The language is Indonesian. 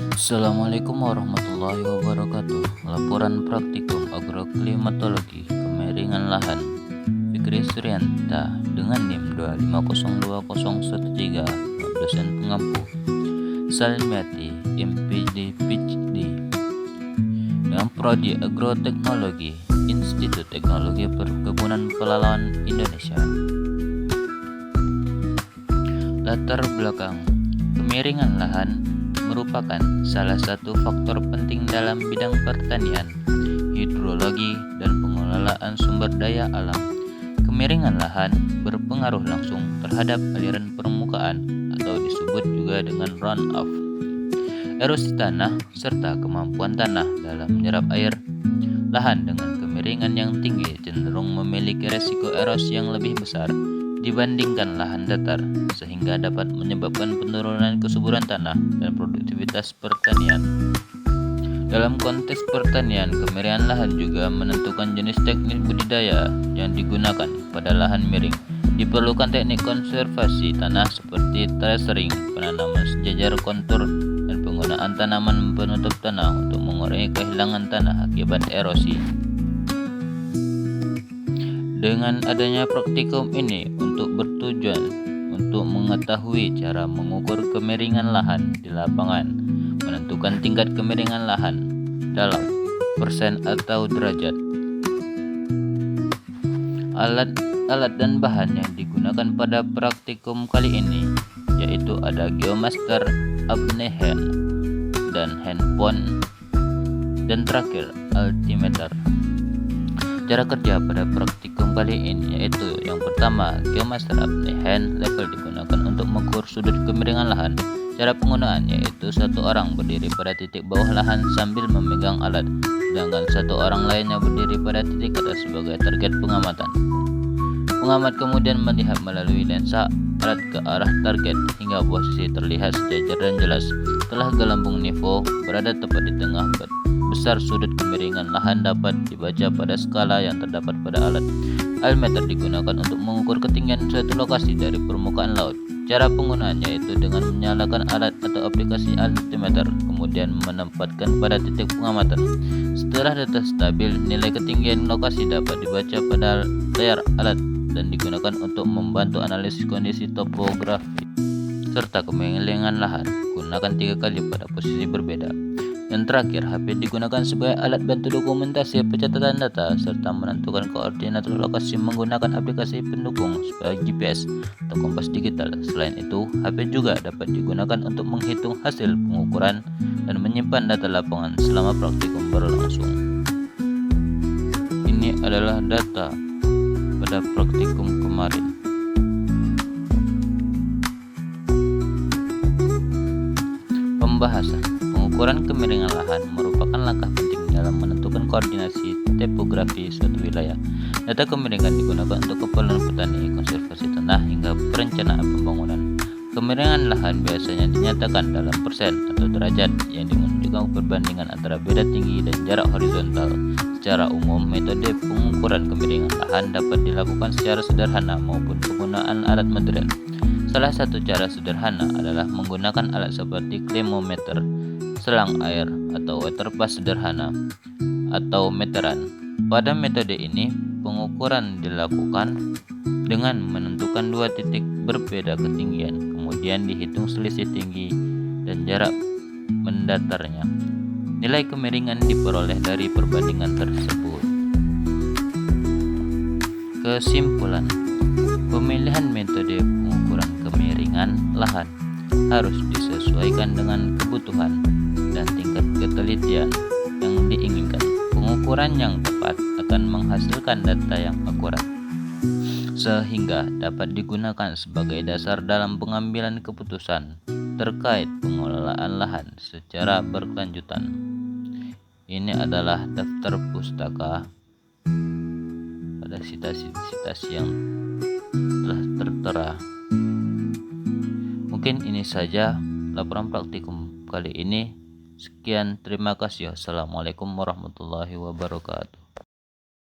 Assalamualaikum warahmatullahi wabarakatuh. Laporan praktikum agroklimatologi kemiringan lahan Fikri Suryanta dengan NIM 2502013, dosen pengampu Salmiati MPD PhD dengan Prodi Agroteknologi Institut Teknologi Perkebunan Pelalawan Indonesia. Latar belakang: kemiringan lahan merupakan salah satu faktor penting dalam bidang pertanian, hidrologi, dan pengelolaan sumber daya alam. Kemiringan lahan berpengaruh langsung terhadap aliran permukaan atau disebut juga dengan runoff, erosi tanah, serta kemampuan tanah dalam menyerap air. Lahan dengan kemiringan yang tinggi cenderung memiliki resiko erosi yang lebih besar dibandingkan lahan datar, sehingga dapat menyebabkan penurunan kesuburan tanah dan produktivitas pertanian. Dalam konteks pertanian, kemiringan lahan juga menentukan jenis teknik budidaya yang digunakan pada lahan miring. Diperlukan teknik konservasi tanah seperti terasering, penanaman sejajar kontur, dan penggunaan tanaman penutup tanah untuk mengurangi kehilangan tanah akibat erosi. Dengan adanya praktikum ini bertujuan untuk mengetahui cara mengukur kemiringan lahan di lapangan, menentukan tingkat kemiringan lahan dalam persen atau derajat. Alat dan bahan yang digunakan pada praktikum kali ini yaitu ada Geomaster, Abnehand, dan handphone, dan terakhir altimeter. Cara kerja pada praktikum kali ini yaitu yang pertama, Geomaster Abnehand level digunakan untuk mengukur sudut kemiringan lahan. Cara penggunaan yaitu satu orang berdiri pada titik bawah lahan sambil memegang alat, sedangkan satu orang lainnya berdiri pada titik atas sebagai target pengamatan. Pengamat kemudian melihat melalui lensa alat ke arah target hingga posisi terlihat sejajar dan jelas. Setelah gelembung nivou berada tepat di tengah besar sudut kemiringan lahan dapat dibaca pada skala yang terdapat pada alat. Altimeter digunakan untuk mengukur ketinggian suatu lokasi dari permukaan laut. Cara penggunaannya yaitu dengan menyalakan alat atau aplikasi altimeter, kemudian menempatkan pada titik pengamatan. Setelah data stabil, nilai ketinggian lokasi dapat dibaca pada layar alat dan digunakan untuk membantu analisis kondisi topografi serta kemiringan lahan. Gunakan 3 kali pada posisi berbeda. Yang terakhir, HP digunakan sebagai alat bantu dokumentasi pencatatan data serta menentukan koordinat lokasi menggunakan aplikasi pendukung seperti GPS atau kompas digital. Selain itu, HP juga dapat digunakan untuk menghitung hasil pengukuran dan menyimpan data lapangan selama praktikum berlangsung. Ini adalah data pada praktikum kemarin. Pembahasan: pengukuran kemiringan lahan merupakan langkah penting dalam menentukan koordinasi topografi suatu wilayah. Data kemiringan digunakan untuk keperluan petani, konservasi tanah, hingga perencanaan pembangunan. Kemiringan lahan biasanya dinyatakan dalam persen atau derajat yang menunjukkan perbandingan antara beda tinggi dan jarak horizontal. Secara umum, metode pengukuran kemiringan lahan dapat dilakukan secara sederhana maupun penggunaan alat modern. Salah satu cara sederhana adalah menggunakan alat seperti klemometer, selang air, atau waterpass sederhana, atau meteran. Pada metode ini, pengukuran dilakukan dengan menentukan 2 titik berbeda ketinggian, kemudian dihitung selisih tinggi dan jarak mendatarnya. Nilai kemiringan diperoleh dari perbandingan tersebut. Kesimpulan: pemilihan metode pengukuran kemiringan lahan harus disesuaikan dengan kebutuhan dan tingkat ketelitian yang diinginkan. Pengukuran yang tepat akan menghasilkan data yang akurat, sehingga dapat digunakan sebagai dasar dalam pengambilan keputusan terkait pengelolaan lahan secara berkelanjutan. Ini adalah daftar pustaka pada sitasi-sitasi yang telah tertera. Mungkin ini saja laporan praktikum kali ini. Sekian, terima kasih. Assalamualaikum warahmatullahi wabarakatuh.